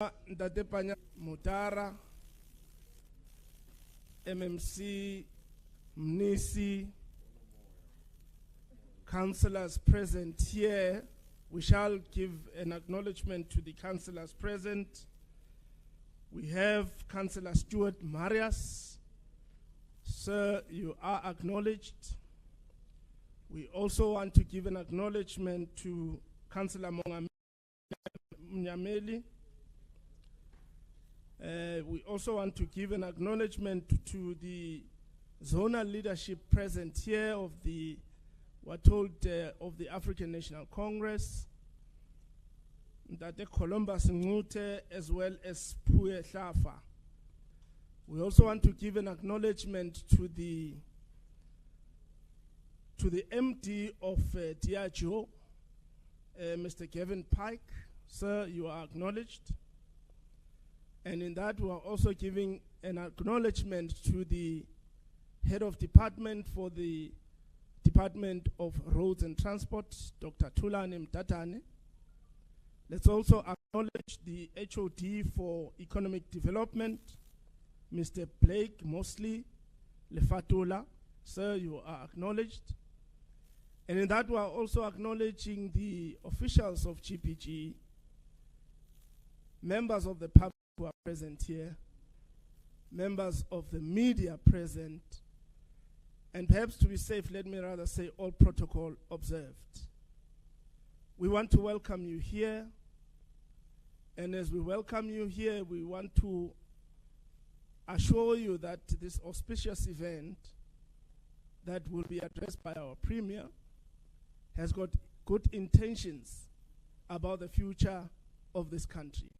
Ntate Panya Mutara, MMC, Mnisi, councillors present here. We shall give an acknowledgement to the councillors present. We have Councillor Stuart Marias. Sir, you are acknowledged. We also want to give an acknowledgement to Councillor Mnyameli. We also want to give an acknowledgement to the zonal leadership present here of the of the African National Congress, Ndate Columbus Ngute, as well as Puye Hlafa. We also want to give an acknowledgement to the MD of Diageo, Mr. Kevin Pike. Sir, you are acknowledged. And in that, we are also giving an acknowledgement to the head of department for the Department of Roads and Transport, Dr. Thulani Mtatane. Let's also acknowledge the HOD for Economic Development, Mr. Blake Mosley Lefatula. Sir, you are acknowledged. And in that, we are also acknowledging the officials of GPG, members of the public who are present here, members of the media present, and perhaps to be safe, let me rather say all protocol observed. We want to welcome you here, and as we welcome you here, we want to assure you that this auspicious event that will be addressed by our Premier has got good intentions about the future of this country.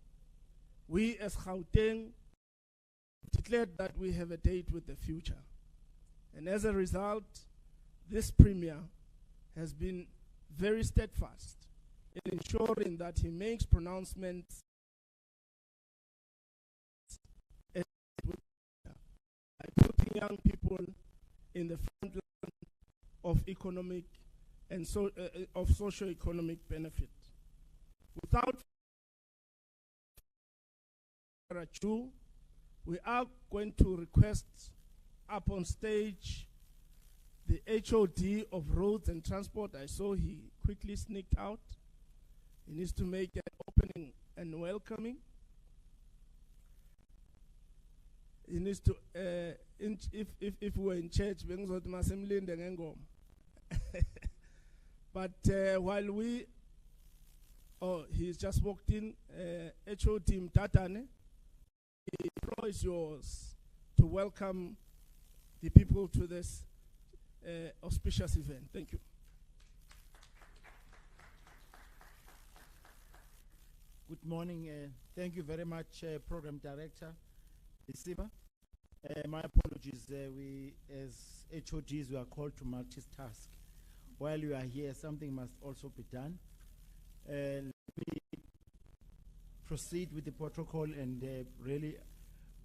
We as Gauteng declared that we have a date with the future. And as a result, this Premier has been very steadfast in ensuring that he makes pronouncements by putting young people in the front line of economic and of socio-economic benefit. Without further ado, we are going to request up on stage the HOD of Roads and Transport. I saw he quickly sneaked out. He needs to make an opening and welcoming. He needs to, if we were in church, but while we, he's just walked in, HOD Mtatane, the floor is yours to welcome the people to this auspicious event. Thank you. Good morning. Thank you very much, Program Director Isiba. My apologies. We, as HODs, we are called to multitask. While you are here, something must also be done. Let me proceed with the protocol and really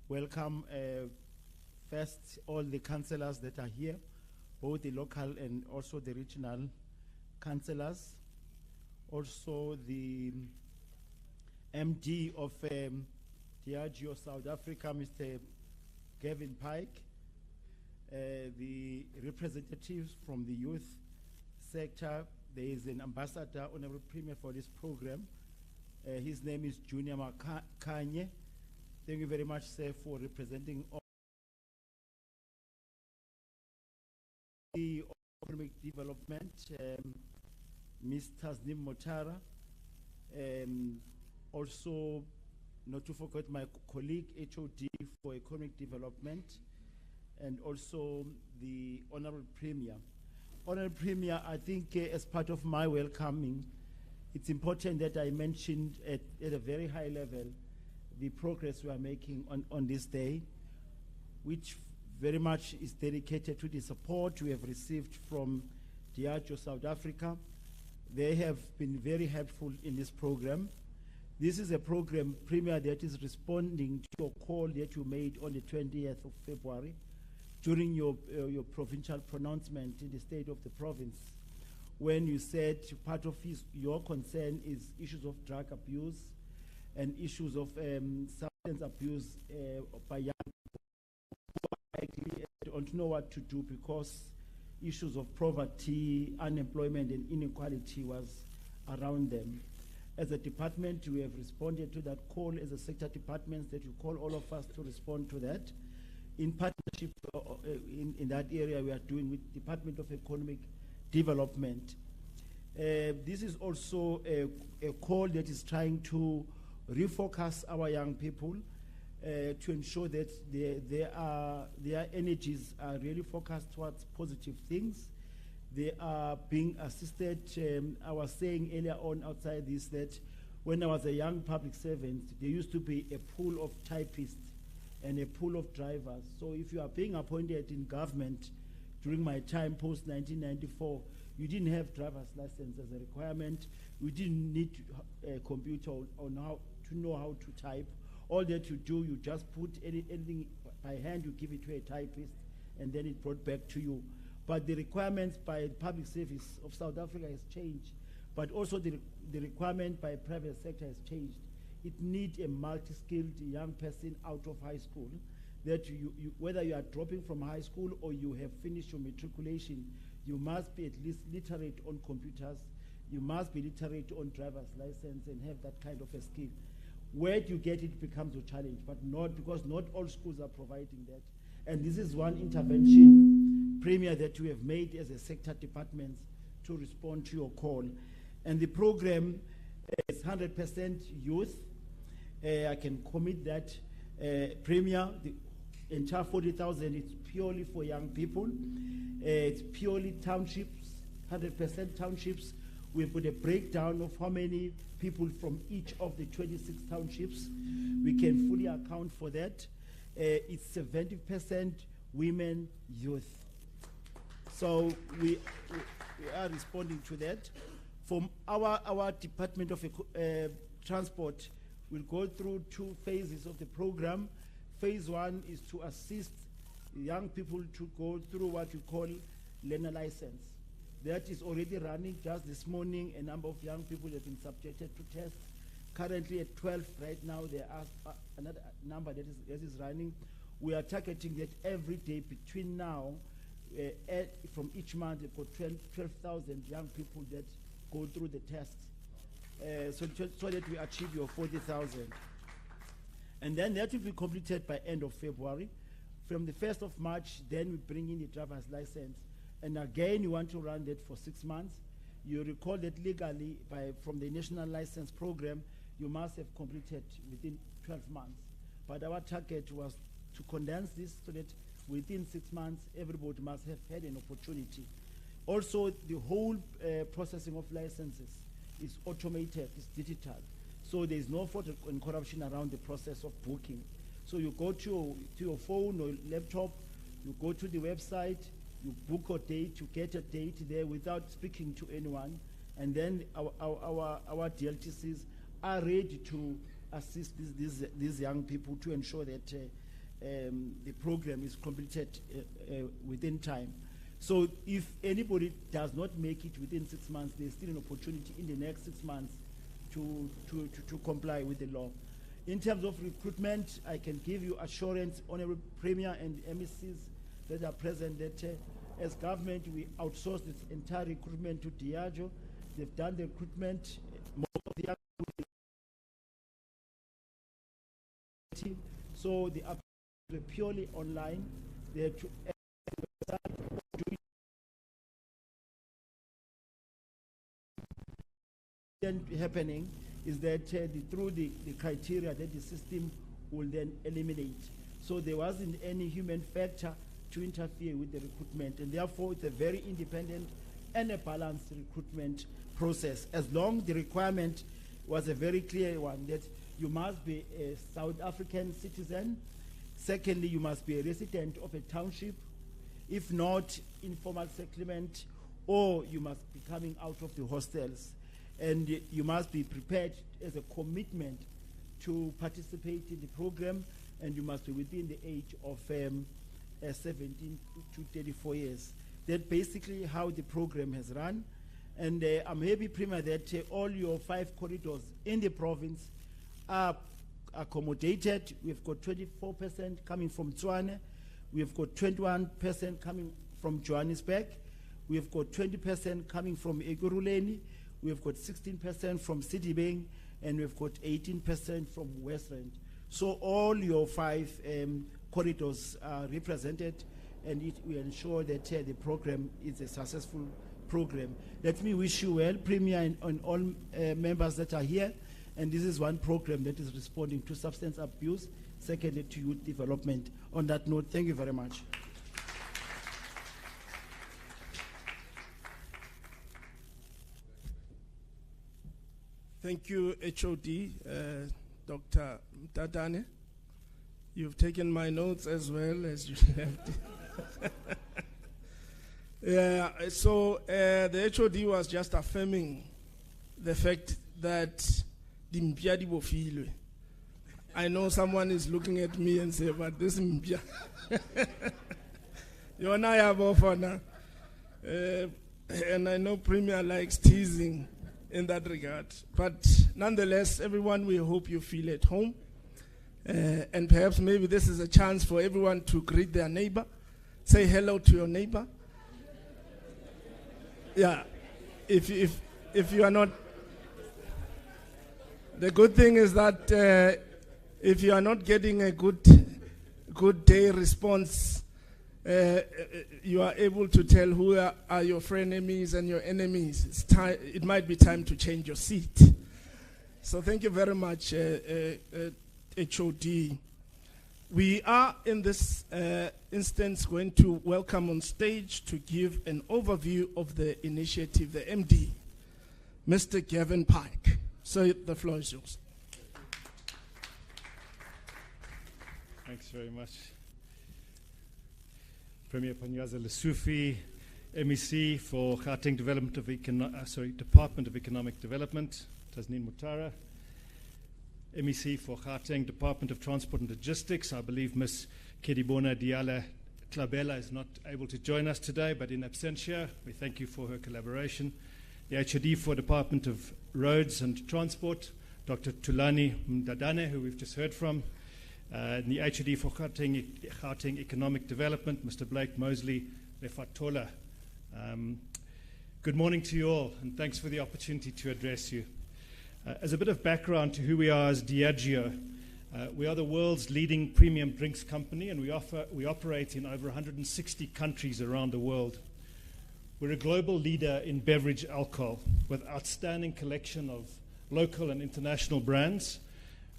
welcome first all the councillors that are here, both the local and also the regional councillors. Also the MD of Diageo South Africa, Mr. Kevin Pike, the representatives from the youth sector. There is an ambassador, Honorable Premier, for this program. His name is Junior Makanye. Thank you very much, sir, for representing all the economic development, Mr. Znim Motara. Also, not to forget my colleague, HOD for Economic Development, and also the Honorable Premier. Honorable Premier, I think as part of my welcoming, it's important that I mentioned at a very high level the progress we are making on this day, which very much is dedicated to the support we have received from Diageo South Africa. They have been very helpful in this program. This is a program, Premier, that is responding to your call that you made on the 20th of February during your provincial pronouncement in the state of the province, when you said part of your concern is issues of drug abuse and issues of substance abuse by young people likely don't know what to do because issues of poverty, unemployment, and inequality was around them. As a department, we have responded to that call as a sector departments that you call all of us to respond to that. In partnership in that area, we are doing with Department of Economic Development. This is also a call that is trying to refocus our young people to ensure that their energies are really focused towards positive things. They are being assisted. I was saying earlier on outside this that when I was a young public servant, there used to be a pool of typists and a pool of drivers. So if you are being appointed in government during my time post 1994, you didn't have driver's license as a requirement. You didn't need a computer on how to know how to type. All that you do, you just put anything by hand, you give it to a typist, and then it brought back to you. But the requirements by the public service of South Africa has changed, but also the requirement by private sector has changed. It needs a multi-skilled young person out of high school that whether you are dropping from high school or you have finished your matriculation, you must be at least literate on computers, you must be literate on driver's license and have that kind of a skill. Where do you get it becomes a challenge, but not because not all schools are providing that. And this is one intervention premier that we have made as a sector department to respond to your call. And the program is 100% youth. I can commit that premier, the entire 40,000 is purely for young people. It's purely townships, 100% townships. We put a breakdown of how many people from each of the 26 townships. We can fully account for that. It's 70% women, youth. So we are responding to that. From our Department of Transport, we'll go through 2 phases of the program. Phase 1 is to assist young people to go through what we call learner license. That is already running. Just this morning, a number of young people have been subjected to tests. Currently at 12 right now, there are another number that is running. We are targeting that every day between now, from each month, we've got 12,000 young people that go through the tests. So that we achieve your 40,000. And then that will be completed by end of February. From the 1st of March, then we bring in the driver's license. And again, you want to run that for 6 months. You recall that legally, from the National License Program, you must have completed within 12 months. But our target was to condense this so that within 6 months, everybody must have had an opportunity. Also, the whole processing of licenses is automated, it's digital. So there is no fraud and corruption around the process of booking. So you go to your phone or laptop, you go to the website, you book a date, you get a date there without speaking to anyone, and then our DLTCs are ready to assist these young people to ensure that the program is completed within time. So if anybody does not make it within 6 months, there's still an opportunity in the next 6 months to comply with the law. In terms of recruitment, I can give you assurance, Honorable Premier and MECs that are present, that as government, we outsourced this entire recruitment to Diageo. They've done the recruitment. Most of the young people, so they are purely online. They're to happening is that through the criteria that the system will then eliminate. So there wasn't any human factor to interfere with the recruitment, and therefore it's a very independent and a balanced recruitment process. As long the requirement was a very clear one, that you must be a South African citizen. Secondly, you must be a resident of a township. If not, informal settlement, or you must be coming out of the hostels. And you must be prepared as a commitment to participate in the program, and you must be within the age of 17 to 34 years. That's basically how the program has run. And I'm happy, Premier, that all your 5 corridors in the province are accommodated. We've got 24% coming from Tshwane. We've got 21% coming from Johannesburg. We've got 20% coming from Ekurhuleni. We've got 16% from Citybeng, and we've got 18% from Westland. So all your 5 corridors are represented, and it will ensure that the program is a successful program. Let me wish you well, Premier, and all members that are here. And this is one program that is responding to substance abuse, secondly to youth development. On that note, thank you very much. Thank you, HOD, Dr. Mtadane. You've taken my notes as well as you left. Yeah, so the HOD was just affirming the fact that the mpia di bofilwe. I know someone is looking at me and say, but this mpia. Yona ya bofana. And I know Premier likes teasing in that regard. But nonetheless, everyone, we hope you feel at home. And perhaps maybe this is a chance for everyone to greet their neighbor. Say hello to your neighbor. Yeah, if you are not, the good thing is that if you are not getting a good day response, you are able to tell who are your frenemies and your enemies. It's time. It might be time to change your seat. So thank you very much, HOD. We are in this instance going to welcome on stage to give an overview of the initiative, the MD, Mr. Gavin Pike. So the floor is yours. Thanks very much. Premier Panyaza Lesufi, MEC for Gauteng Department of Economic Development, Tasneem Mutara. MEC for Gauteng Department of Transport and Logistics. I believe Ms. Kedibona Diala Klabela is not able to join us today, but in absentia, we thank you for her collaboration. The HOD for Department of Roads and Transport, Dr. Tulani Mdadane, who we've just heard from. And the HOD for Gauteng Economic Development, Mr. Blake Mosley Lefatola. Good morning to you all, and thanks for the opportunity to address you. As a bit of background to who we are as Diageo, we are the world's leading premium drinks company, and we operate in over 160 countries around the world. We're a global leader in beverage alcohol with outstanding collection of local and international brands.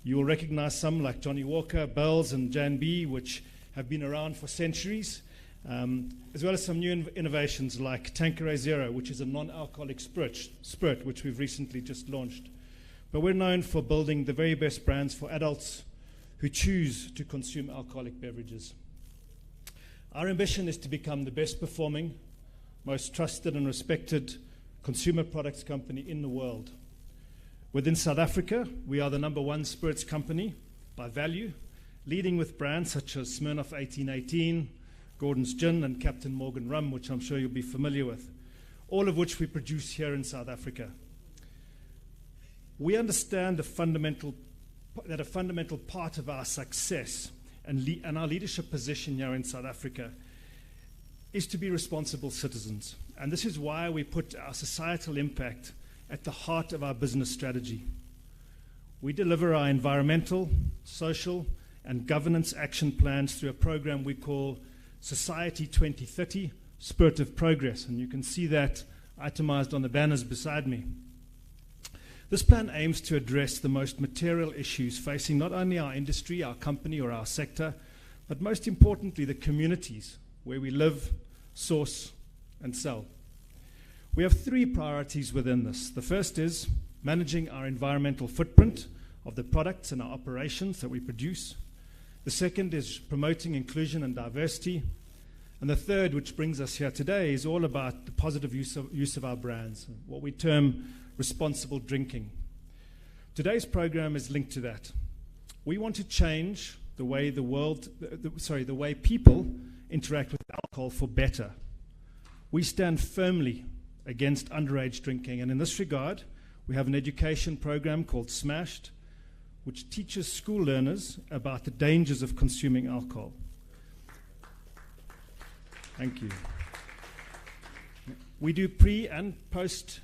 You will recognize some like Johnny Walker, Bell's, and Jan B, which have been around for centuries, as well as some new innovations like Tanqueray Zero, which is a non-alcoholic spirit, which we've recently just launched. But we're known for building the very best brands for adults who choose to consume alcoholic beverages. Our ambition is to become the best performing, most trusted and respected consumer products company in the world. Within South Africa, we are the #1 spirits company by value, leading with brands such as Smirnoff 1818, Gordon's Gin, and Captain Morgan Rum, which I'm sure you'll be familiar with, all of which we produce here in South Africa. We understand that a fundamental part of our success and our leadership position here in South Africa is to be responsible citizens. And this is why we put our societal impact at the heart of our business strategy. We deliver our environmental, social, and governance action plans through a program we call Society 2030, Spirit of Progress. And you can see that itemized on the banners beside me. This plan aims to address the most material issues facing not only our industry, our company, or our sector, but most importantly, the communities where we live, source, and sell. We have 3 priorities within this. The first is managing our environmental footprint of the products and our operations that we produce. The second is promoting inclusion and diversity. And the third, which brings us here today, is all about the positive use of our brands, what we term responsible drinking. Today's program is linked to that. We want to change the way the way people interact with alcohol for better. We stand firmly against underage drinking, and in this regard, we have an education program called Smashed, which teaches school learners about the dangers of consuming alcohol. Thank you. We do pre and post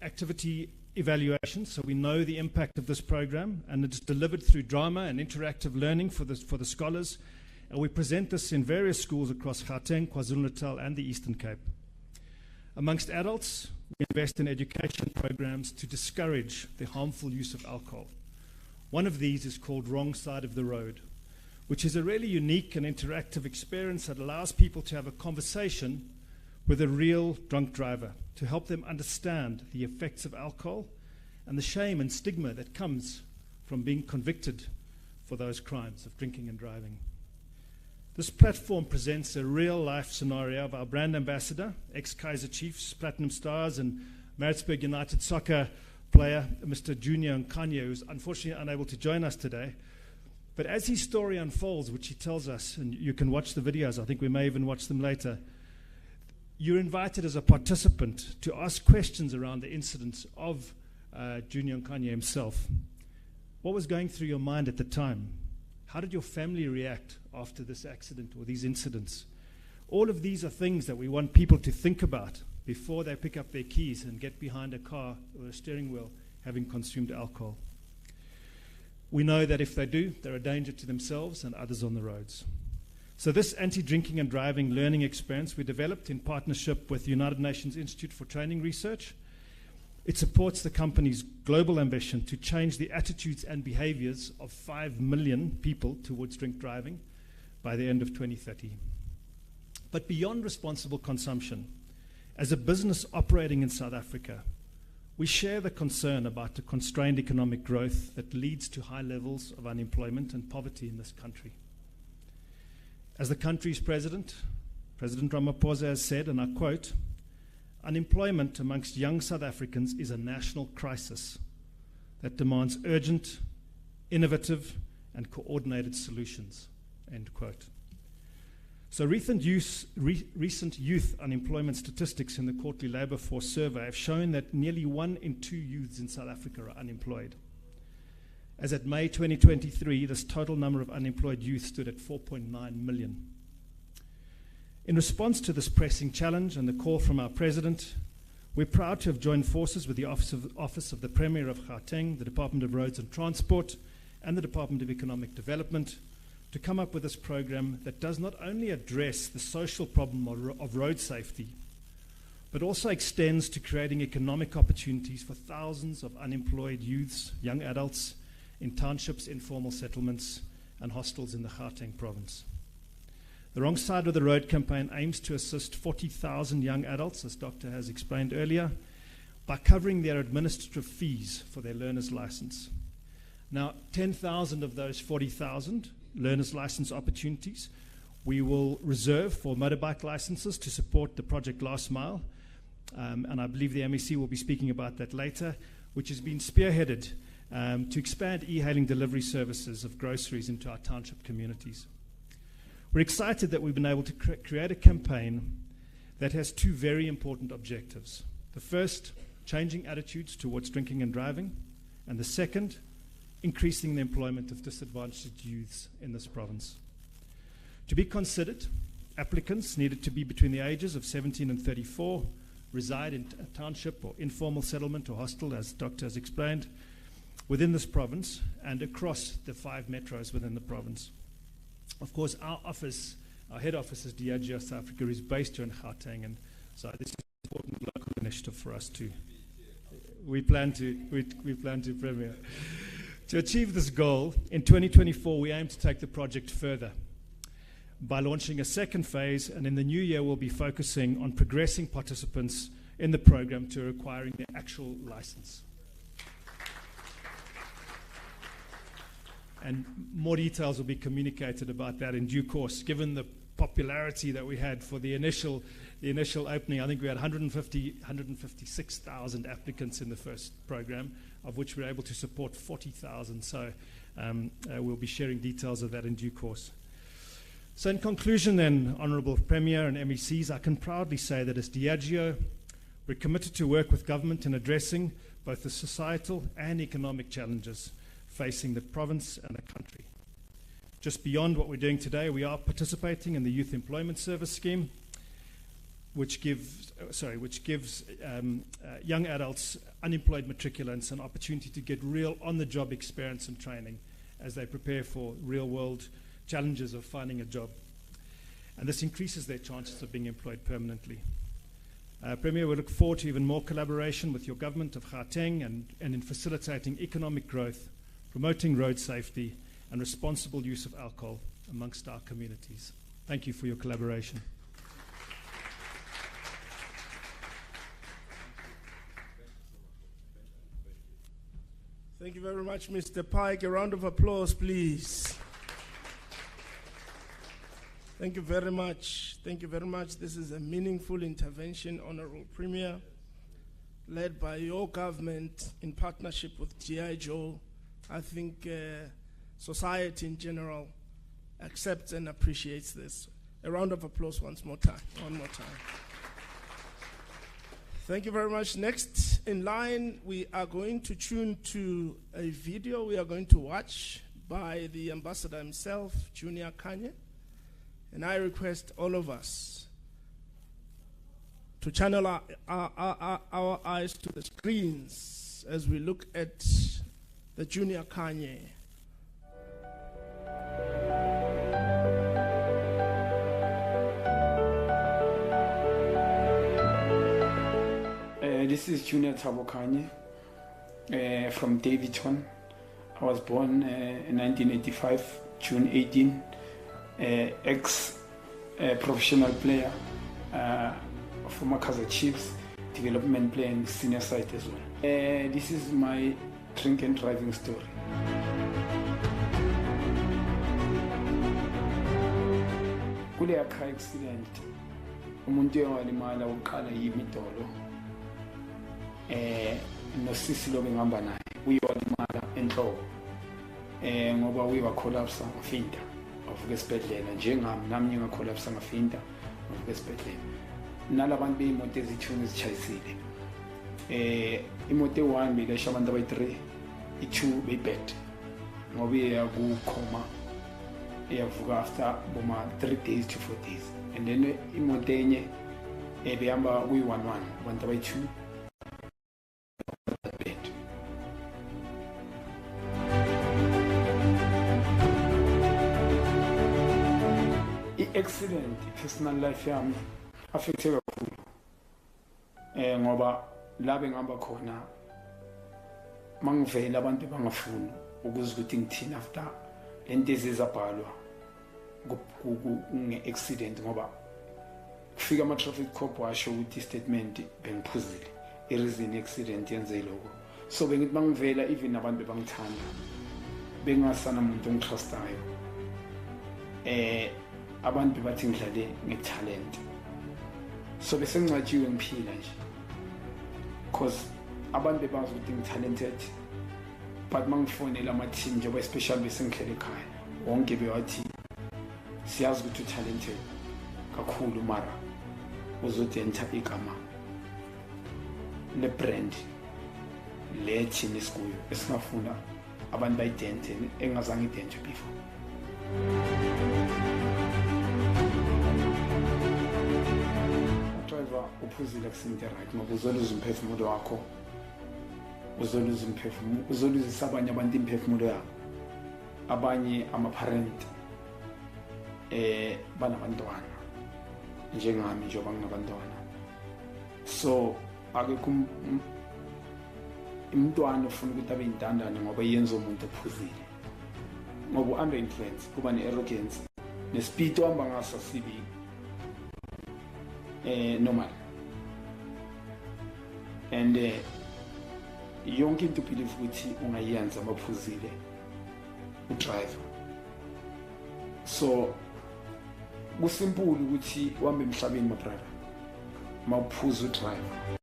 activity evaluations, so we know the impact of this program, and it's delivered through drama and interactive learning for the scholars. And we present this in various schools across Gauteng, KwaZulu-Natal, and the Eastern Cape. Amongst adults, we invest in education programs to discourage the harmful use of alcohol. One of these is called Wrong Side of the Road, which is a really unique and interactive experience that allows people to have a conversation with a real drunk driver to help them understand the effects of alcohol and the shame and stigma that comes from being convicted for those crimes of drinking and driving. This platform presents a real-life scenario of our brand ambassador, ex-Kaizer Chiefs, Platinum Stars, and Maritzburg United soccer player, Mr. Junior Nkanye, who's unfortunately unable to join us today. But as his story unfolds, which he tells us, and you can watch the videos, I think we may even watch them later, you're invited as a participant to ask questions around the incidents of Junior Nkanye himself. What was going through your mind at the time? How did your family react after this accident or these incidents? All of these are things that we want people to think about before they pick up their keys and get behind a car or a steering wheel having consumed alcohol. We know that if they do, they're a danger to themselves and others on the roads. So this anti-drinking and driving learning experience we developed in partnership with the United Nations Institute for Training Research. It supports the company's global ambition to change the attitudes and behaviors of 5 million people towards drink driving by the end of 2030. But beyond responsible consumption, as a business operating in South Africa, we share the concern about the constrained economic growth that leads to high levels of unemployment and poverty in this country. As the country's president, President Ramaphosa, has said, and I quote, "Unemployment amongst young South Africans is a national crisis that demands urgent, innovative, and coordinated solutions," end quote. So recent youth unemployment statistics in the quarterly labour force survey have shown that nearly 1 in 2 youths in South Africa are unemployed. As at May 2023, this total number of unemployed youth stood at 4.9 million. In response to this pressing challenge and the call from our President, we're proud to have joined forces with the Office of the Premier of Gauteng, the Department of Roads and Transport, and the Department of Economic Development to come up with this program that does not only address the social problem of road safety, but also extends to creating economic opportunities for thousands of unemployed youths, young adults, in townships, informal settlements, and hostels in the Gauteng province. The Wrong Side of the Road campaign aims to assist 40,000 young adults, as Doctor has explained earlier, by covering their administrative fees for their learner's license. Now, 10,000 of those 40,000 learner's license opportunities we will reserve for motorbike licenses to support the Project Last Mile, and I believe the MEC will be speaking about that later, which has been spearheaded to expand e-hailing delivery services of groceries into our township communities. We're excited that we've been able to create a campaign that has 2 very important objectives. The first, changing attitudes towards drinking and driving, and the second, increasing the employment of disadvantaged youths in this province. To be considered, applicants needed to be between the ages of 17 and 34, reside in a township or informal settlement or hostel, as Doctor has explained, within this province and across the 5 metros within the province. Of course, our head office is Diageo South Africa, is based here in Gauteng, and so this is an important local initiative for us too. We plan to premiere. To achieve this goal, in 2024, we aim to take the project further by launching a second phase, and in the new year, we'll be focusing on progressing participants in the program to acquiring their actual license. And more details will be communicated about that in due course. Given the popularity that we had for the initial opening, I think we had 156,000 applicants in the first program, of which we were able to support 40,000. So we'll be sharing details of that in due course. So in conclusion then, Honourable Premier and MECs, I can proudly say that as Diageo, we're committed to work with government in addressing both the societal and economic challenges facing the province and the country. Just beyond what we're doing today, we are participating in the Youth Employment Service Scheme, which gives young adults, unemployed matriculants, an opportunity to get real on-the-job experience and training as they prepare for real-world challenges of finding a job. And this increases their chances of being employed permanently. Premier, we look forward to even more collaboration with your government of Gauteng and in facilitating economic growth, promoting road safety, and responsible use of alcohol amongst our communities. Thank you for your collaboration. Thank you very much, Mr. Pike. A round of applause, please. Thank you very much. Thank you very much. This is a meaningful intervention, Honorable Premier, led by your government in partnership with G.I. Joe. I think society in general accepts and appreciates this. A round of applause one more time. Thank you very much. Next in line, we are going to tune to a video we are going to watch by the ambassador himself, Junior Kanye. And I request all of us to channel our eyes to the screens as we look at the Junior Kanye. This is Junior Thabo Kanye from Davidton. I was born in 1985, June 18. Ex-professional player for Makaza Chiefs, development player in senior side as well. This is my drink and driving story. Kule car accident, umuntu owalimala uqala yimidolo. Nosisi lo bengihamba naye uyolimala enhloko. Ngoba uyiwa collapse ngafinta. Avuka esibhedlela njengami nami ngakholapsa ngafinta avuka esibhedlela nalabantu beimoto ezithuni ezitshayisile imoto e1 belayisha abantu abayi3 i2 beyibed ngoba iyakukhoma iyavuka after boma 3 days to 4 days and then imoto enye behamba kuyi11 abantu abayi2 accident personal life yami affected kakhulu ngoba la bengihamba khona mangivela abantu bangafuni ukuze ukuthi ngithini after lento ezizabhalwa nge-accident ngoba kufika ama-traffic cop washo ukuthi statement bengiphuzile i-reason accident yenze lokho so bengithi mangivela even abantu bangithanda bengasana umuntu ongitrustayo abantu bathi ngidlale ngetalent so bese ngicatshiwe ngiphila nje because abantu bebazi ukuthi ngitalented but mangifonela ama-team njengoba especially bese ngidlala ekhaya wonke bewathi siyazi ukuthi utalented kakhulu mara uzothi enter igama le-brand le thina esikuyo esingafuna abantu bayidente engazange idente before. Driver uphuzile kusinto right ngoba uzoluza umphefumulo wakho uzoluzisa abanye abantu imphefumulo yabo abanye ama-parent banabantwana njengami njengoba nginabantwana so akekho umntwana ufuna ukuthi abe yintandane ngoba yenza umuntu ophuzile ngoba under influence kuba ne-arrogance nespeed ohamba ngaso sibi normal and yonke into believe ukuthi ungayenza maphuzile udriver so kusimple ukuthi uhambe emhlabeni my brother mawuphuza udriver.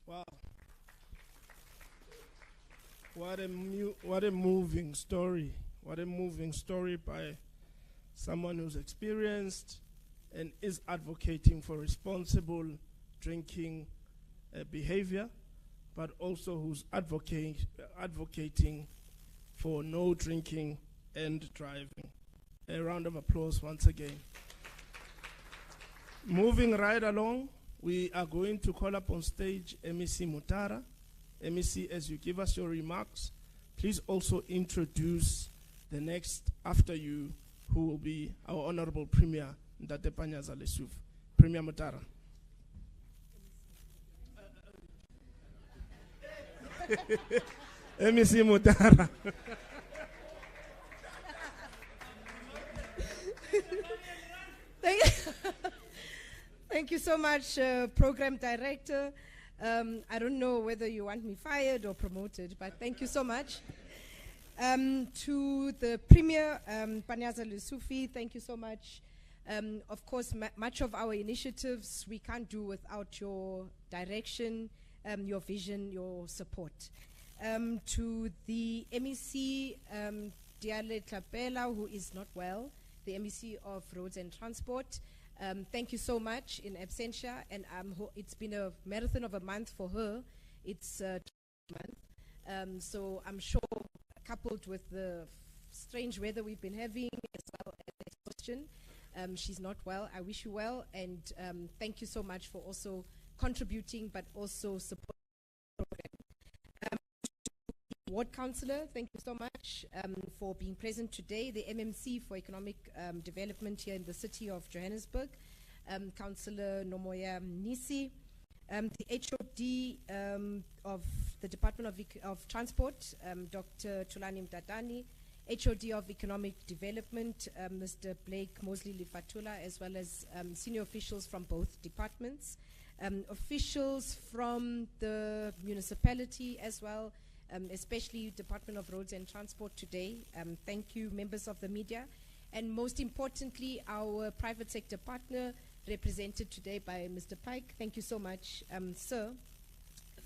Wow. What a moving story. What a moving story by someone who's experienced and is advocating for responsible drinking behavior, but also who's advocating for no drinking and driving. A round of applause once again. Moving right along, we are going to call up on stage MEC Mutara. MEC, as you give us your remarks, please also introduce the next after you, who will be our Honorable Premier, Ndate Panyaza Lesuf. Premier Mutara. MEC Mutara. Thank you so much, Program Director. I don't know whether you want me fired or promoted, but thank you so much. To the Premier, Panyaza Lesufi, thank you so much. Of course, much of our initiatives we can't do without your direction, your vision, your support. To the MEC, Diale Tlapela, who is not well, the MEC of Roads and Transport, thank you so much in absentia, and it's been a marathon of a month for her. It's a month, so I'm sure, coupled with the strange weather we've been having as well as exhaustion, she's not well. I wish you well, and thank you so much for also contributing, but also supporting the program. Ward Councillor, thank you so much for being present today. The MMC for Economic Development here in the city of Johannesburg, Councillor Nomoya Nisi, the HOD of the Department of Transport, Dr. Tulani Mtatani, HOD of Economic Development, Mr. Blake Mosley Lifatula, as well as senior officials from both departments, officials from the municipality as well, especially Department of Roads and Transport today. Thank you, members of the media. And most importantly, our private sector partner, represented today by Mr. Pike. Thank you so much, sir,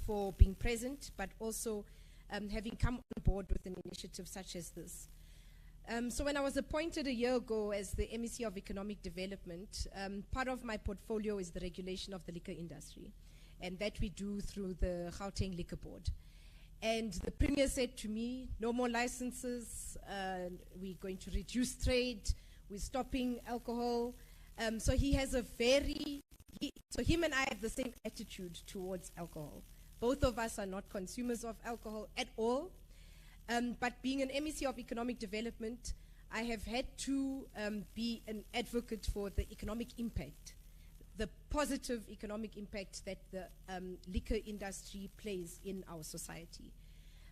for being present, but also having come on board with an initiative such as this. So when I was appointed a year ago as the MEC of Economic Development, part of my portfolio is the regulation of the liquor industry, and that we do through the Gauteng Liquor Board. And the Premier said to me, no more licenses, we're going to reduce trade, we're stopping alcohol. So he has a so him and I have the same attitude towards alcohol. Both of us are not consumers of alcohol at all. But being an MEC of Economic Development, I have had to be an advocate for the economic impact, the positive economic impact that the liquor industry plays in our society.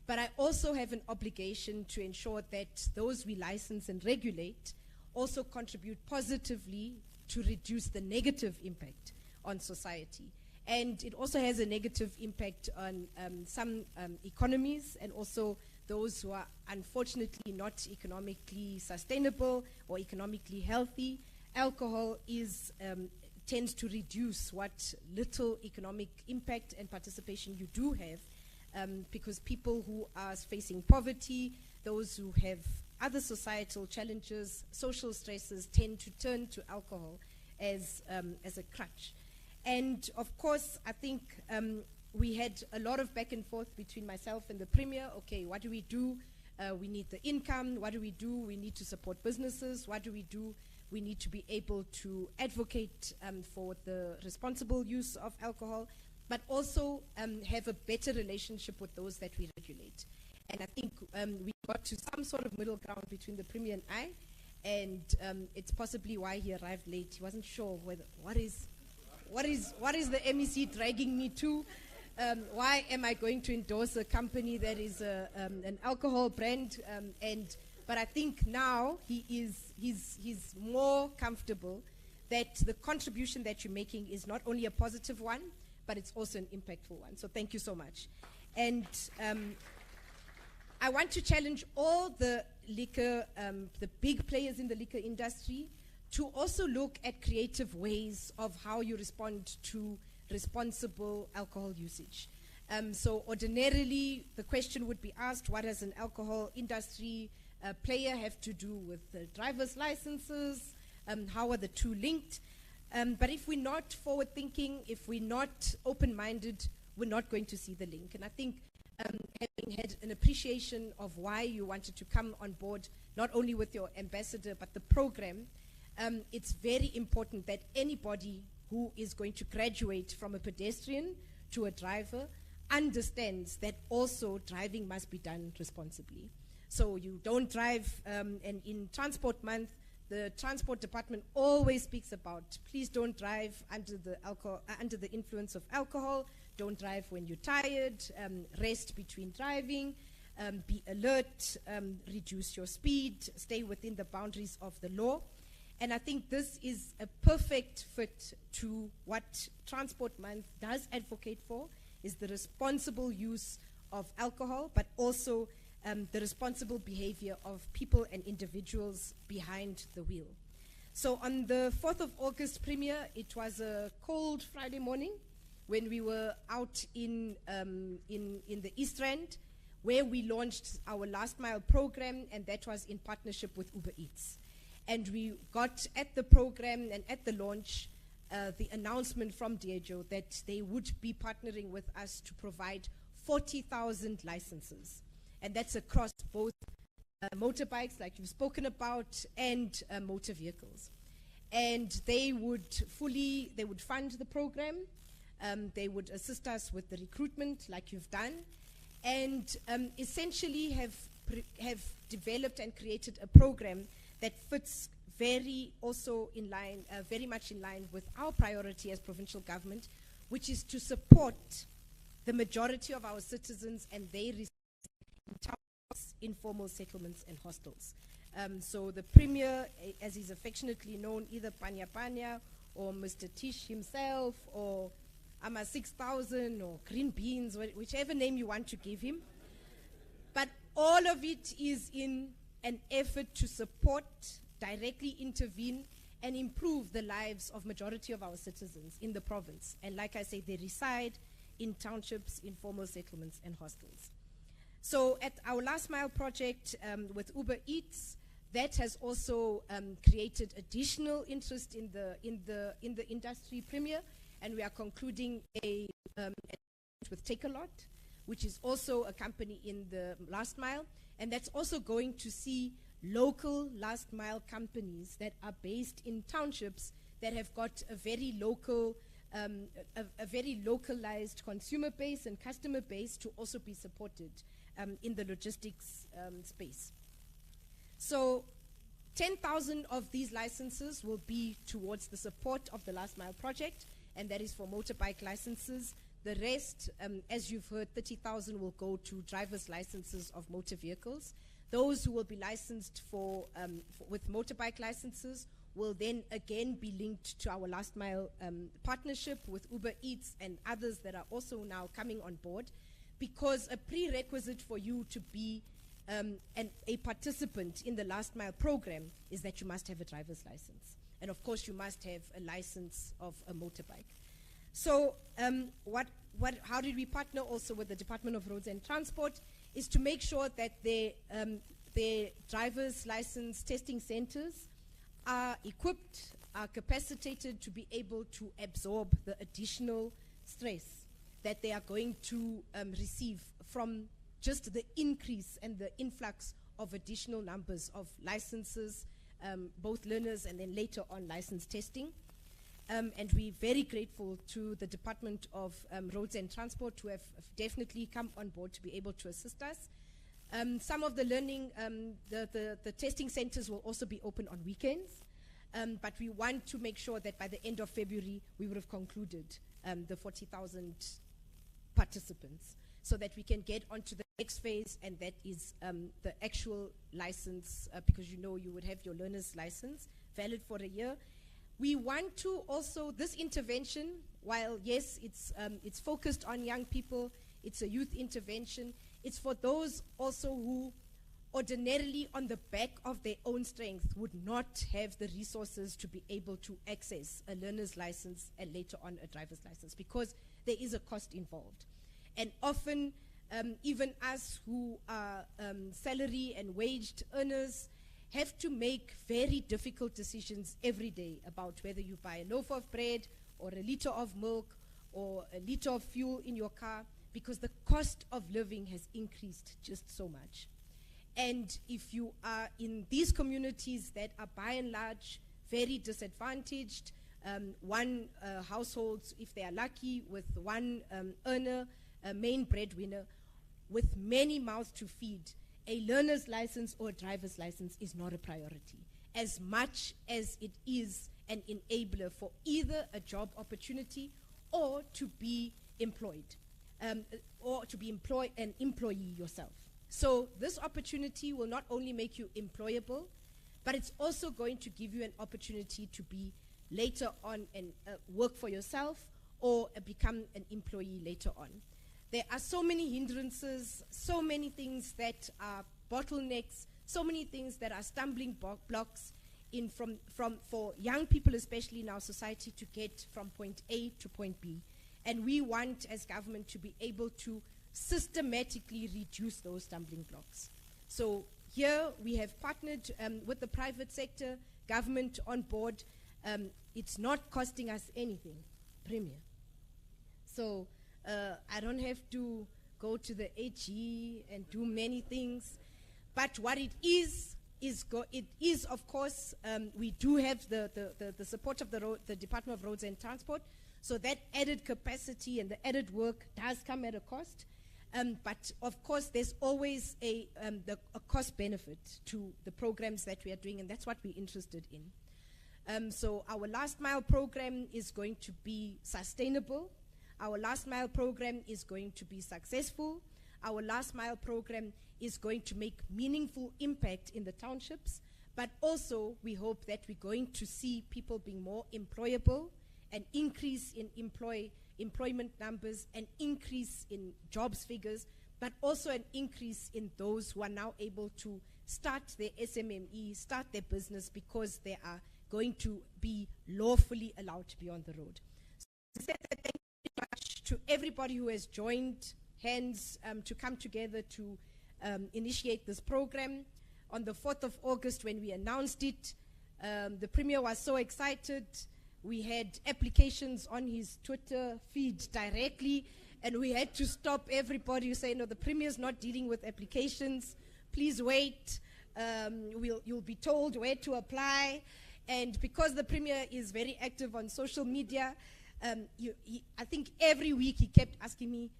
But I also have an obligation to ensure that those we license and regulate also contribute positively to reduce the negative impact on society. And it also has a negative impact on some economies, and also those who are unfortunately not economically sustainable or economically healthy. Alcohol tends to reduce what little economic impact and participation you do have, because people who are facing poverty, those who have other societal challenges, social stresses, tend to turn to alcohol as a crutch. And of course, I think we had a lot of back and forth between myself and the Premier. Okay, what do we do? We need the income. What do? We need to support businesses. What do? We need to be able to advocate for the responsible use of alcohol, but also have a better relationship with those that we regulate. And I think we got to some sort of middle ground between the Premier and I, and it's possibly why he arrived late. He wasn't sure whether what is the MEC dragging me to. Why am I going to endorse a company that is an alcohol brand? But I think now he's more comfortable that the contribution that you're making is not only a positive one, but it's also an impactful one. So thank you so much. And I want to challenge all the liquor, the big players in the liquor industry, to also look at creative ways of how you respond to responsible alcohol usage. So ordinarily, the question would be asked, what does an alcohol industry player have to do with the driver's licenses? How are the two linked? But if we're not forward-thinking, if we're not open-minded, we're not going to see the link. And I think having had an appreciation of why you wanted to come on board, not only with your ambassador, but the program, it's very important that anybody who is going to graduate from a pedestrian to a driver understands that also driving must be done responsibly. So you don't drive, and in Transport Month, the Transport Department always speaks about, please don't drive under the influence of alcohol, don't drive when you're tired, rest between driving, be alert, reduce your speed, stay within the boundaries of the law. And I think this is a perfect fit to what Transport Month does advocate for, is the responsible use of alcohol, but also the responsible behavior of people and individuals behind the wheel. So on the 4th of August premiere, it was a cold Friday morning when we were out in the East Rand, where we launched our Last Mile program, and that was in partnership with Uber Eats. And we got at the program and at the launch the announcement from Diageo that they would be partnering with us to provide 40,000 licenses. And that's across both motorbikes, like you've spoken about, and motor vehicles. And they would fund the program. They would assist us with the recruitment, like you've done, and essentially have developed and created a program that fits very much in line with our priority as provincial government, which is to support the majority of our citizens and their in towns, informal settlements and hostels. So the Premier, as he's affectionately known, either Panya Panya or Mr. Tish himself or Ama 6000 or Green Beans, whichever name you want to give him. But all of it is in an effort to support, directly intervene, and improve the lives of majority of our citizens in the province. And like I say, they reside in townships, informal settlements, and hostels. So at our Last Mile project with Uber Eats, that has also created additional interest in the industry premier, and we are concluding a with Take a Lot, which is also a company in the Last Mile, and that's also going to see local Last Mile companies that are based in townships that have got a very local, a very localized consumer base and customer base to also be supported in the logistics space. So 10,000 of these licenses will be towards the support of the Last Mile project, and that is for motorbike licenses. The rest, as you've heard, 30,000 will go to driver's licenses of motor vehicles. Those who will be licensed with motorbike licenses will then again be linked to our Last Mile partnership with Uber Eats and others that are also now coming on board, because a prerequisite for you to be a participant in the Last Mile program is that you must have a driver's license. And of course, you must have a license of a motorbike. So how did we partner also with the Department of Roads and Transport is to make sure that their driver's license testing centers are equipped, are capacitated to be able to absorb the additional stress that they are going to receive from just the increase and the influx of additional numbers of licenses, both learners and then later on license testing. And we're very grateful to the Department of Roads and Transport who have definitely come on board to be able to assist us. Some of the learning, the testing centers will also be open on weekends, but we want to make sure that by the end of February, we would have concluded the 40,000 participants so that we can get onto the next phase, and that is the actual license, because you know you would have your learner's license valid for a year. We want to also, this intervention, while yes, it's focused on young people, it's a youth intervention, it's for those also who ordinarily on the back of their own strength would not have the resources to be able to access a learner's license and later on a driver's license, because there is a cost involved. And often, even us who are salary and waged earners have to make very difficult decisions every day about whether you buy a loaf of bread or a liter of milk or a liter of fuel in your car, because the cost of living has increased just so much. And if you are in these communities that are by and large very disadvantaged, households, if they are lucky, with one earner, a main breadwinner, with many mouths to feed, a learner's license or a driver's license is not a priority, as much as it is an enabler for either a job opportunity or to be employed, or to be an employee yourself. So this opportunity will not only make you employable, but it's also going to give you an opportunity to be later on and work for yourself or become an employee later on. There are so many hindrances, so many things that are bottlenecks, so many things that are stumbling blocks for young people, especially in our society, to get from point A to point B. And we want, as government, to be able to systematically reduce those stumbling blocks. So here we have partnered with the private sector, government on board. It's not costing us anything, Premier. So I don't have to go to the AG and do many things. But what it is of course, we do have the support of the Department of Roads and Transport. So that added capacity and the added work does come at a cost. But of course, there's always a cost benefit to the programs that we are doing, and that's what we're interested in. So our last mile program is going to be sustainable. Our last mile program is going to be successful. Our last mile program is going to make meaningful impact in the townships, but also we hope that we're going to see people being more employable, an increase in employment numbers, an increase in jobs figures, but also an increase in those who are now able to start their SMME, start their business, because they are going to be lawfully allowed to be on the road. So thank you very much to everybody who has joined hands to come together to initiate this program. On the 4th of August, when we announced it, the Premier was so excited. We had applications on his Twitter feed directly, and we had to stop everybody who say, no, the Premier's not dealing with applications. Please wait. You'll be told where to apply. And because the Premier is very active on social media, I think every week he kept asking me,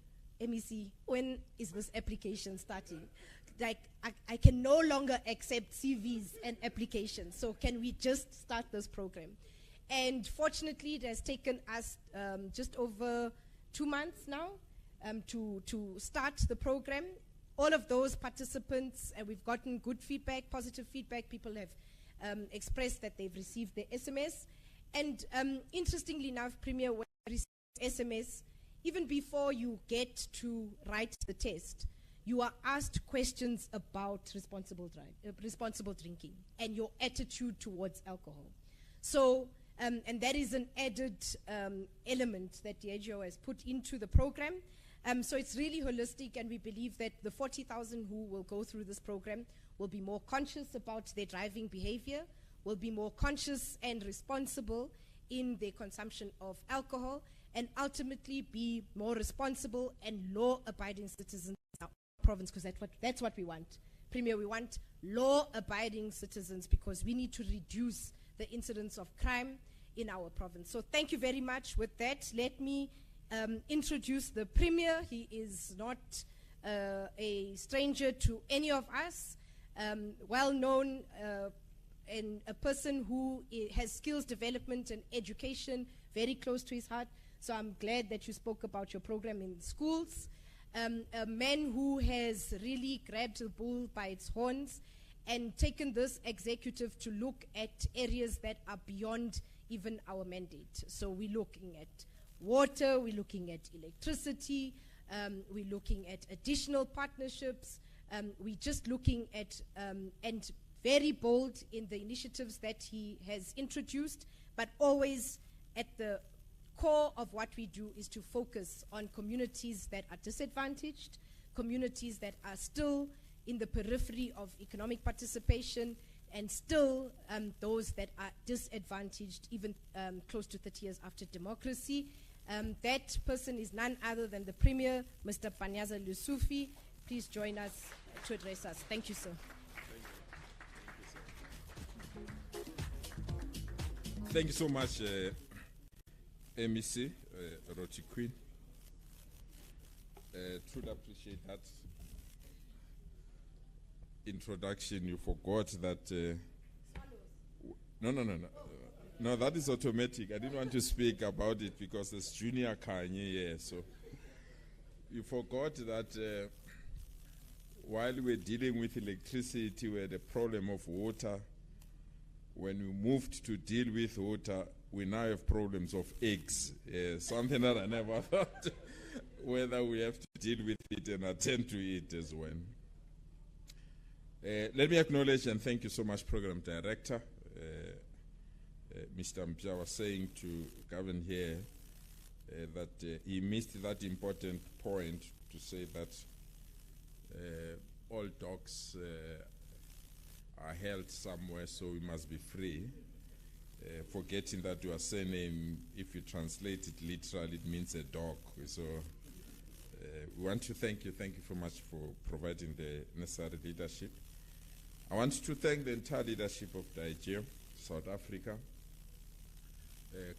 MEC, when is this application starting? Like, I can no longer accept CVs and applications, so can we just start this program? And fortunately, it has taken us just over 2 months now to start the program. All of those participants, and we've gotten good feedback, positive feedback. People have expressed that they've received their SMS. And interestingly enough, Premier, when you receive SMS, even before you get to write the test, you are asked questions about responsible drinking and your attitude towards alcohol. So, and that is an added element that the AGO has put into the program. So it's really holistic, and we believe that the 40,000 who will go through this program will be more conscious about their driving behavior, will be more conscious and responsible in their consumption of alcohol, and ultimately be more responsible and law-abiding citizens in our province, because that's what we want. Premier, we want law-abiding citizens because we need to reduce the incidence of crime in our province. So thank you very much. With that, let me introduce the Premier. He is not a stranger to any of us, well known and a person who has skills development and education very close to his heart. So I'm glad that you spoke about your program in schools. A man who has really grabbed the bull by its horns and taken this executive to look at areas that are beyond even our mandate. So we're looking at water, we're looking at electricity, we're looking at additional partnerships, we're just looking at, and very bold in the initiatives that he has introduced, but always at the core of what we do is to focus on communities that are disadvantaged, communities that are still in the periphery of economic participation, and still those that are disadvantaged even close to 30 years after democracy. That person is none other than the Premier, Mr. Panyaza Lusufi. Please join us to address us. Thank you, sir. Thank you so much, MEC, Roti Queen. Truly appreciate that introduction. You forgot that. No, that is automatic. I didn't want to speak about it because there's Junior Kanye here. So you forgot that while we're dealing with electricity, we had a problem of water. When we moved to deal with water, we now have problems of eggs. Something that I never thought, whether we have to deal with it and attend to it as well. Let me acknowledge and thank you so much, Program Director. Mr. Mpia was saying to Gavin here that he missed that important point to say that all dogs are held somewhere, so we must be free. Forgetting that your surname, if you translate it literally, it means a dog. So we want to thank you. Thank you so much for providing the necessary leadership. I want to thank the entire leadership of Nigeria, South Africa.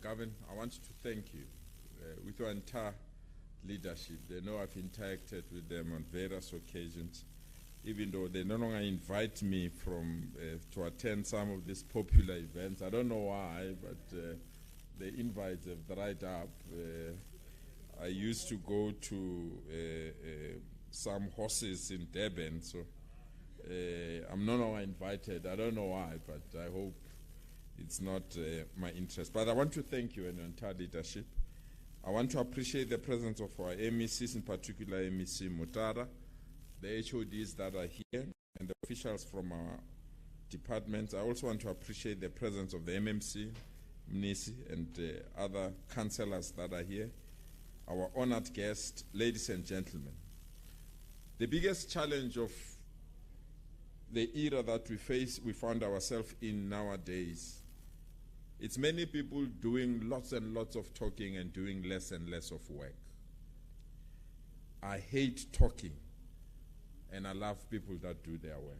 Gavin, I want to thank you with your entire leadership. They know I've interacted with them on various occasions, even though they no longer invite me to attend some of these popular events. I don't know why, but the invites have dried up. I used to go to some horses in Durban, so I'm no longer invited. I don't know why, but I hope it's not my interest. But I want to thank you and your entire leadership. I want to appreciate the presence of our MECs, in particular MEC Mutara, the HODs that are here, and the officials from our departments. I also want to appreciate the presence of the MMC, MNISI, and other councillors that are here, our honored guests, ladies and gentlemen. The biggest challenge of the era that we found ourselves in nowadays, it's many people doing lots and lots of talking and doing less and less of work. I hate talking, and I love people that do their work.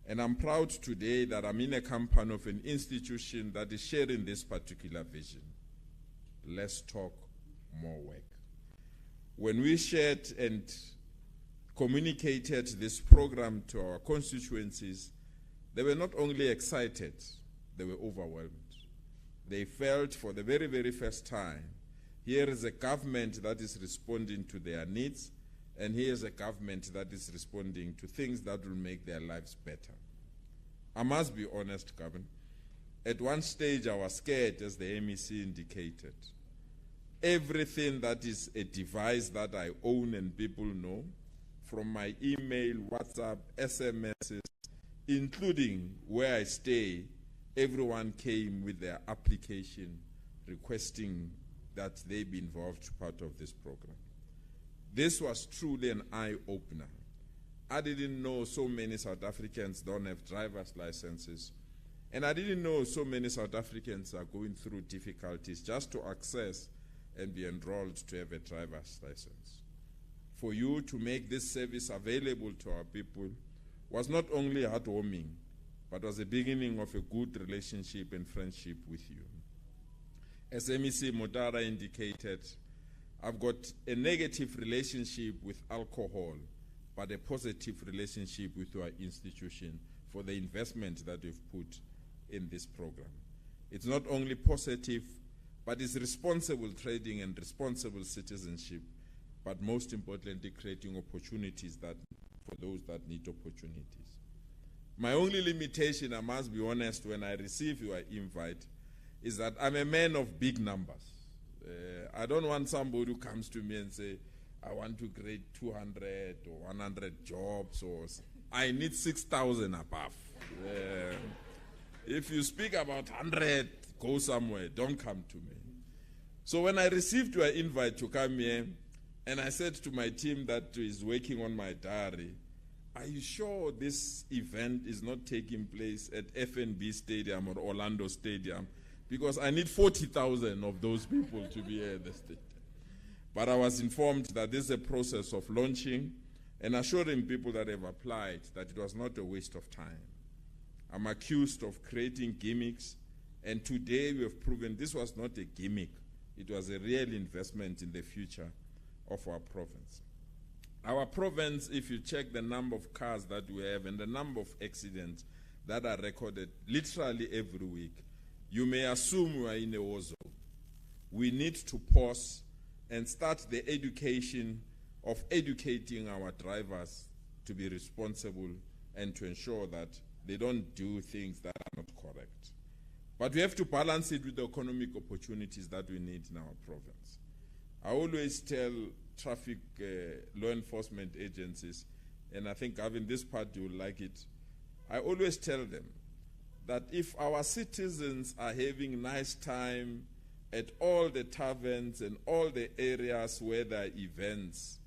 And I'm proud today that I'm in a company of an institution that is sharing this particular vision. Less talk, more work. When we shared and communicated this program to our constituencies, they were not only excited, they were overwhelmed. They felt for the very, very first time, here is a government that is responding to their needs, and here is a government that is responding to things that will make their lives better. I must be honest, Gavin. At one stage, I was scared, as the MEC indicated. Everything that is a device that I own and people know, from my email, WhatsApp, SMSs, including where I stay, everyone came with their application requesting that they be involved part of this program. This was truly an eye-opener. I didn't know so many South Africans don't have driver's licenses, and I didn't know so many South Africans are going through difficulties just to access and be enrolled to have a driver's license. For you to make this service available to our people was not only heartwarming, but was the beginning of a good relationship and friendship with you. As MEC Mutara indicated, I've got a negative relationship with alcohol, but a positive relationship with our institution for the investment that we've put in this program. It's not only positive, but it's responsible trading and responsible citizenship, but most importantly, creating opportunities for those that need opportunities. My only limitation, I must be honest, when I receive your invite, is that I'm a man of big numbers. I don't want somebody who comes to me and say, I want to create 200 or 100 jobs, or I need 6,000 above. If you speak about 100, go somewhere, don't come to me. So when I received your invite to come here, and I said to my team that is working on my diary, are you sure this event is not taking place at FNB Stadium or Orlando Stadium? Because I need 40,000 of those people to be at the stadium. But I was informed that this is a process of launching and assuring people that have applied that it was not a waste of time. I'm accused of creating gimmicks, and today we have proven this was not a gimmick. It was a real investment in the future of our province. Our province, if you check the number of cars that we have and the number of accidents that are recorded literally every week, you may assume we are in a war zone. We need to pause and start the education of educating our drivers to be responsible and to ensure that they don't do things that are not correct. But we have to balance it with the economic opportunities that we need in our province. I always tell traffic law enforcement agencies, and I think Gavin, this part you will like it, I always tell them that if our citizens are having nice time at all the taverns and all the areas where there are events,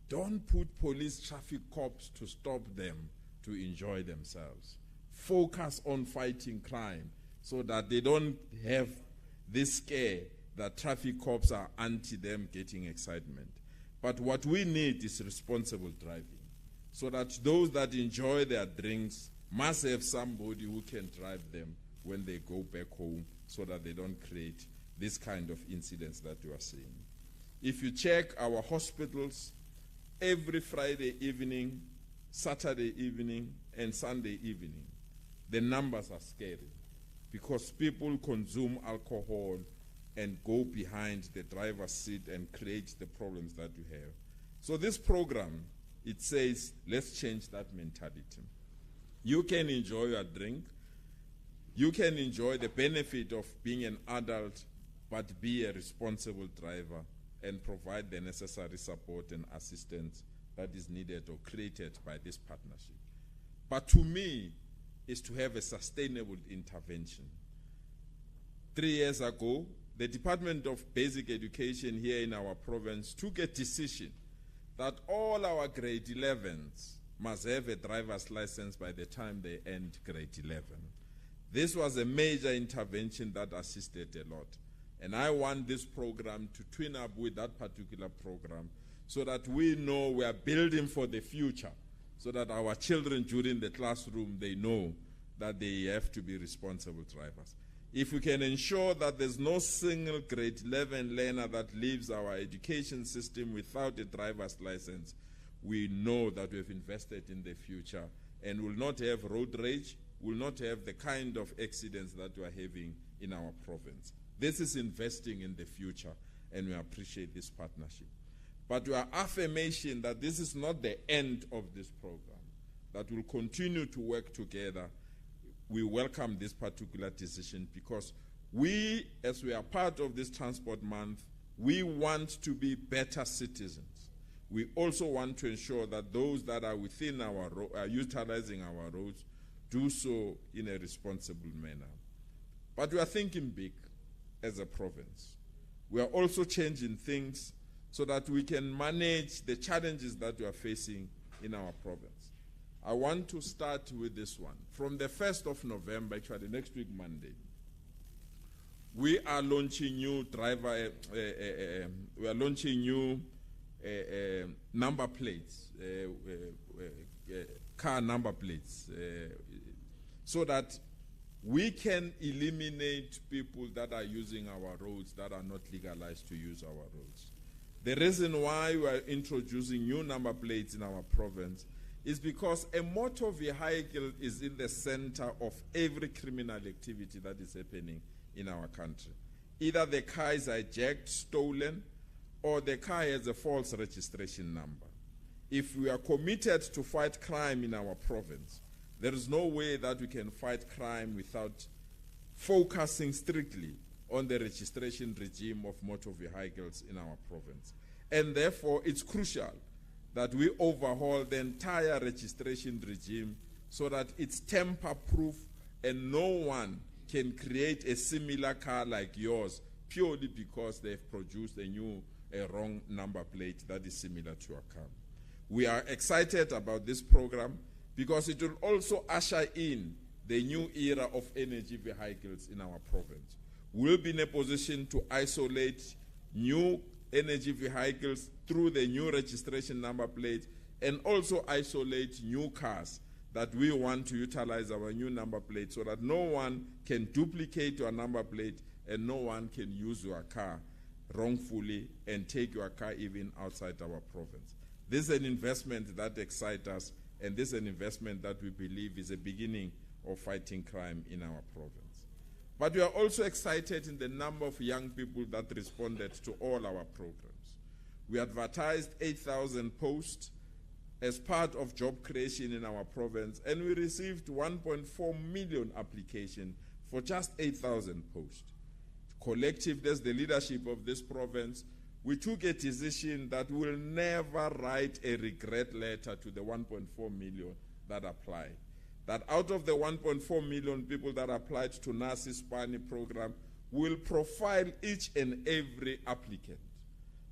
don't put police traffic cops to stop them to enjoy themselves. Focus on fighting crime so that they don't have this scare that traffic cops are anti them getting excitement. But what we need is responsible driving so that those that enjoy their drinks must have somebody who can drive them when they go back home so that they don't create this kind of incidents that you are seeing. If you check our hospitals, every Friday evening, Saturday evening, and Sunday evening, the numbers are scary because people consume alcohol and go behind the driver's seat and create the problems that you have. So this program, it says, let's change that mentality. You can enjoy your drink. You can enjoy the benefit of being an adult, but be a responsible driver and provide the necessary support and assistance that is needed or created by this partnership. But to me, is to have a sustainable intervention. 3 years ago, the Department of Basic Education here in our province took a decision that all our grade 11s must have a driver's license by the time they end grade 11. This was a major intervention that assisted a lot. And I want this program to twin up with that particular program so that we know we are building for the future, so that our children during the classroom, they know that they have to be responsible drivers. If we can ensure that there's no single grade 11 learner that leaves our education system without a driver's license, we know that we've invested in the future and will not have road rage, will not have the kind of accidents that we are having in our province. This is investing in the future, and we appreciate this partnership. But we are affirmation that this is not the end of this program, that we'll continue to work together. We welcome this particular decision because we, as we are part of this Transport Month, we want to be better citizens. We also want to ensure that those that are within are utilizing our roads do so in a responsible manner. But we are thinking big as a province. We are also changing things so that we can manage the challenges that we are facing in our province. I want to start with this one. From the 1st of November, actually next week, Monday, we are launching new number plates, car number plates, so that we can eliminate people that are using our roads that are not legalized to use our roads. The reason why we are introducing new number plates in our province is because a motor vehicle is in the center of every criminal activity that is happening in our country. Either the car is hijacked, stolen, or the car has a false registration number. If we are committed to fight crime in our province, there is no way that we can fight crime without focusing strictly on the registration regime of motor vehicles in our province. And therefore, it's crucial that we overhaul the entire registration regime so that it's tamper-proof and no one can create a similar car like yours purely because they've produced a wrong number plate that is similar to your car. We are excited about this program because it will also usher in the new era of energy vehicles in our province. We'll be in a position to isolate new energy vehicles through the new registration number plate and also isolate new cars that we want to utilize our new number plate so that no one can duplicate your number plate and no one can use your car wrongfully and take your car even outside our province. This is an investment that excites us, and this is an investment that we believe is a beginning of fighting crime in our province. But we are also excited in the number of young people that responded to all our programs. We advertised 8,000 posts as part of job creation in our province, and we received 1.4 million applications for just 8,000 posts. Collectively, as the leadership of this province, we took a decision that we'll never write a regret letter to the 1.4 million that applied. That out of the 1.4 million people that applied to NASI's SPANI program, we'll profile each and every applicant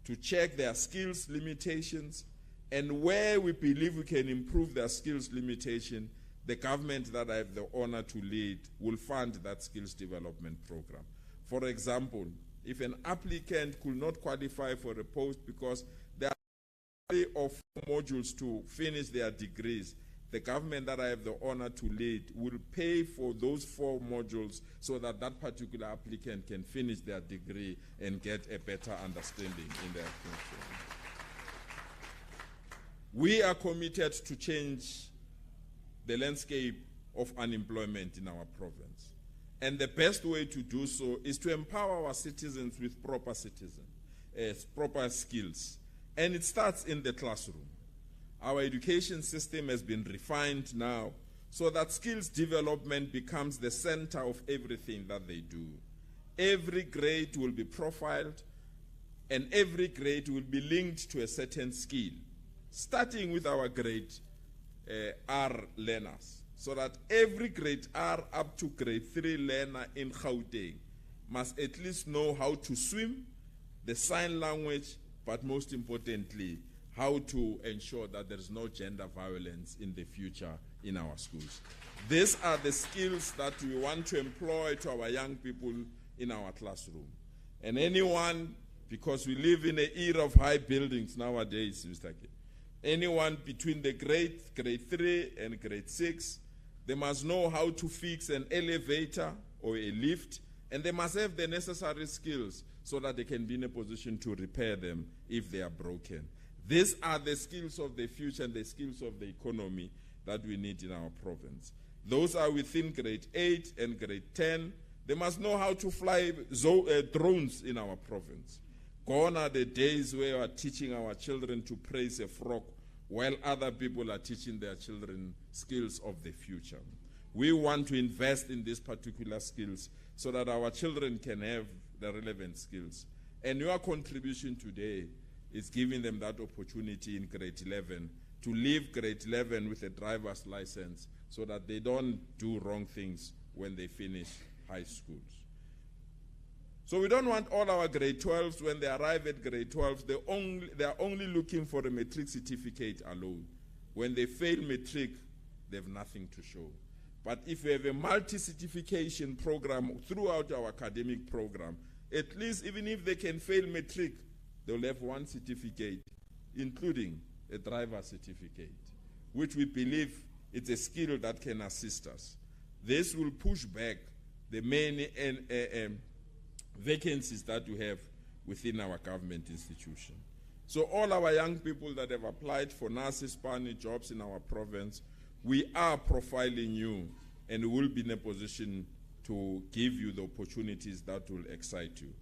to check their skills limitations, and where we believe we can improve their skills limitation, the government that I have the honor to lead will fund that skills development program. For example, if an applicant could not qualify for a post because there are 3 or 4 modules to finish their degrees, the government that I have the honor to lead will pay for those 4 modules so that that particular applicant can finish their degree and get a better understanding in their future. We are committed to change the landscape of unemployment in our province. And the best way to do so is to empower our citizens with proper skills. And it starts in the classroom. Our education system has been refined now so that skills development becomes the center of everything that they do. Every grade will be profiled, and every grade will be linked to a certain skill, starting with our grade R learners, so that every grade R up to grade 3 learner in Gauteng must at least know how to swim, the sign language, but most importantly, how to ensure that there is no gender violence in the future in our schools. These are the skills that we want to employ to our young people in our classroom. And anyone, because we live in an era of high buildings nowadays, Mr. K, anyone between the grade 3 and grade 6, they must know how to fix an elevator or a lift, and they must have the necessary skills so that they can be in a position to repair them if they are broken. These are the skills of the future and the skills of the economy that we need in our province. Those are within grade 8 and grade 10. They must know how to fly drones in our province. Gone are the days where we are teaching our children to praise a frog while other people are teaching their children skills of the future. We want to invest in these particular skills so that our children can have the relevant skills. And your contribution today is giving them that opportunity in grade 11 to leave grade 11 with a driver's license so that they don't do wrong things when they finish high schools. So we don't want all our grade 12s, when they arrive at grade 12, they are only looking for a matric certificate alone. When they fail matric, they have nothing to show. But if we have a multi-certification program throughout our academic program, at least even if they can fail matric, they'll have one certificate, including a driver certificate, which we believe is a skill that can assist us. This will push back the many vacancies that we have within our government institution. So all our young people that have applied for NASI's SPANI jobs in our province, we are profiling you and we will be in a position to give you the opportunities that will excite you.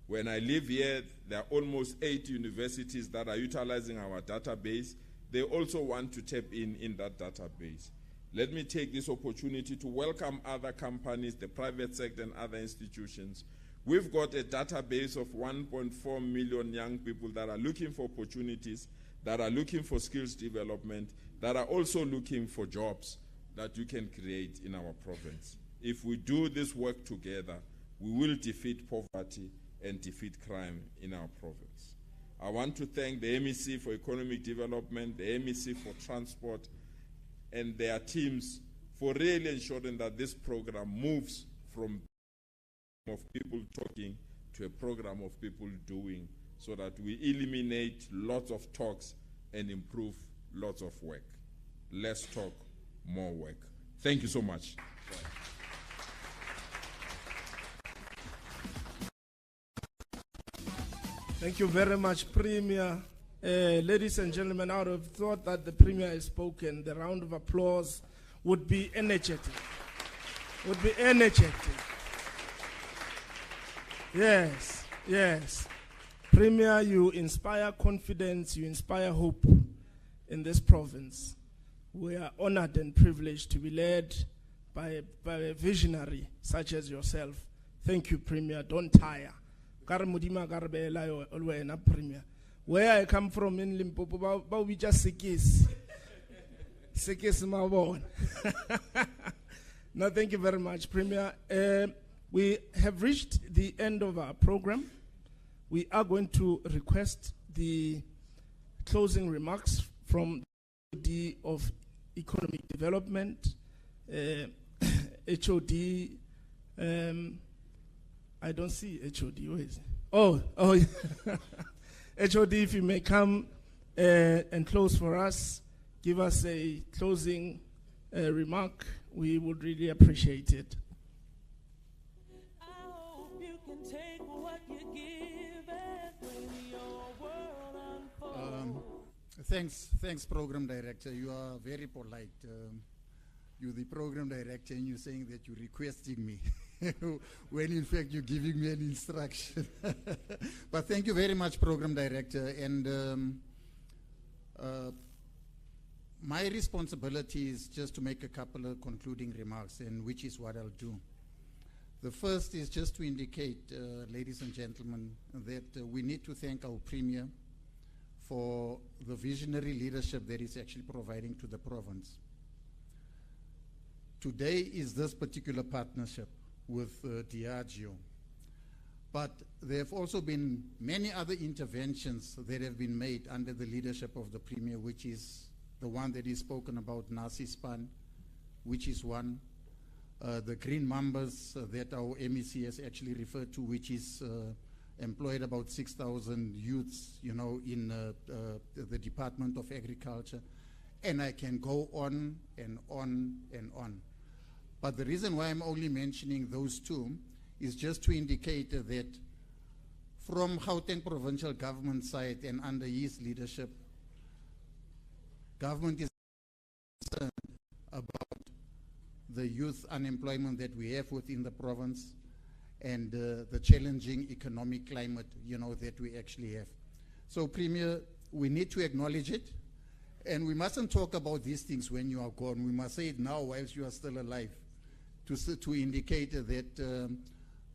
When I live here, there are almost 8 universities that are utilizing our database. They also want to tap in that database. Let me take this opportunity to welcome other companies, the private sector and other institutions. We've got a database of 1.4 million young people that are looking for opportunities, that are looking for skills development, that are also looking for jobs that you can create in our province. If we do this work together, we will defeat poverty and defeat crime in our province. I want to thank the MEC for Economic Development, the MEC for Transport, and their teams for really ensuring that this program moves from of people talking to a program of people doing, so that we eliminate lots of talks and improve lots of work. Less talk, more work. Thank you so much. Thank you very much, Premier. Ladies and gentlemen, I would have thought that the Premier has spoken. The round of applause would be energetic. Would be energetic. Yes, yes. Premier, you inspire confidence, you inspire hope in this province. We are honored and privileged to be led by a visionary such as yourself. Thank you, Premier. Don't tire. Where I come from in Limpopo, we just sikis. Sikis mawon. No, thank you very much, Premier. We have reached the end of our program. We are going to request the closing remarks from the of Economic Development, HOD. I don't see HOD. Where is it? Oh, HOD, if you may come and close for us, give us a closing remark, we would really appreciate it. I hope you can take what you give and when your world unfolds. Thanks, Program Director. You are very polite. You're the Program Director and you're saying that you're requesting me. When in fact you're giving me an instruction. But thank you very much, Program Director. And my responsibility is just to make a couple of concluding remarks, and which is what I'll do. The first is just to indicate, ladies and gentlemen, that we need to thank our Premier for the visionary leadership that he's actually providing to the province. Today is this particular partnership with Diageo. But there have also been many other interventions that have been made under the leadership of the Premier, which is the one that is spoken about, Nasi Span, which is one. The Green Mambas that our MEC has actually referred to, which is employed about 6,000 youths, you know, in the Department of Agriculture. And I can go on and on and on. But the reason why I'm only mentioning those two is just to indicate that from Gauteng provincial government side and under his leadership, government is concerned about the youth unemployment that we have within the province and the challenging economic climate, you know, that we actually have. So, Premier, we need to acknowledge it, and we mustn't talk about these things when you are gone. We must say it now whilst you are still alive, to indicate that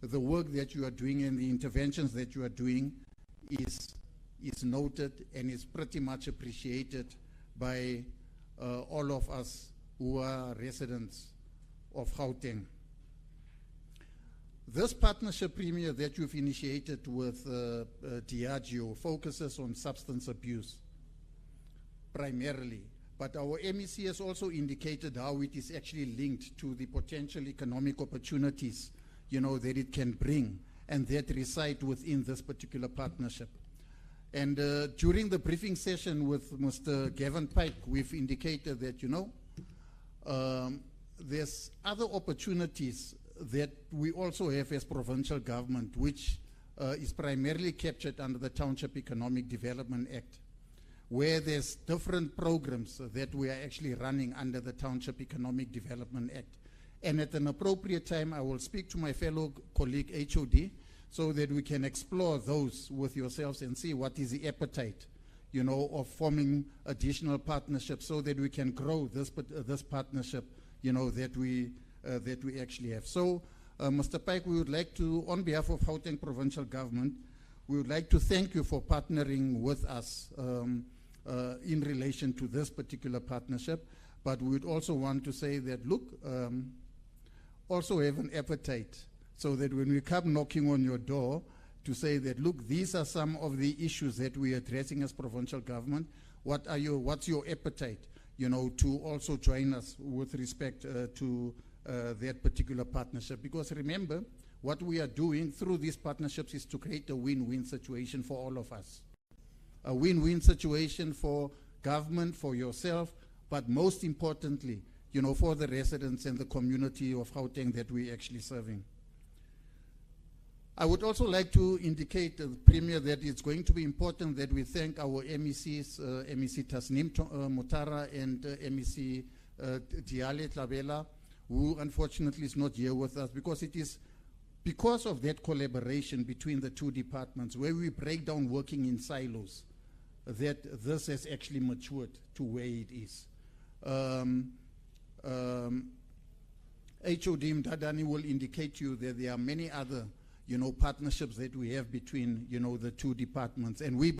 the work that you are doing and the interventions that you are doing is noted and is pretty much appreciated by all of us who are residents of Gauteng. This partnership, Premier, that you've initiated with Diageo focuses on substance abuse primarily. But our MEC has also indicated how it is actually linked to the potential economic opportunities, you know, that it can bring and that reside within this particular partnership. And during the briefing session with Mr. Gavin Pike, we've indicated that, you know, there's other opportunities that we also have as provincial government, which is primarily captured under the Township Economic Development Act, where there's different programs that we are actually running under the Township Economic Development Act. And at an appropriate time, I will speak to my fellow colleague HOD so that we can explore those with yourselves and see what is the appetite, you know, of forming additional partnerships so that we can grow this partnership, you know, that we actually have. So, Mr. Pike, we would like to, on behalf of Gauteng Provincial Government, we would like to thank you for partnering with us in relation to this particular partnership. But we would also want to say that, look, also have an appetite so that when we come knocking on your door to say that, look, these are some of the issues that we are addressing as provincial government. What's your appetite, to also join us with respect to that particular partnership? Because remember, what we are doing through these partnerships is to create a win-win situation for all of us. A win-win situation for government, for yourself, but most importantly, for the residents and the community of Gauteng that we're actually serving. I would also like to indicate to the Premier that it's going to be important that we thank our MECs, MEC Tasnim Mutara and MEC Diale Tlabela, who unfortunately is not here with us, because it is because of that collaboration between the two departments, where we break down working in silos, that this has actually matured to where it is. HOD Mdadani will indicate to you that there are many other, partnerships that we have between, the two departments, and we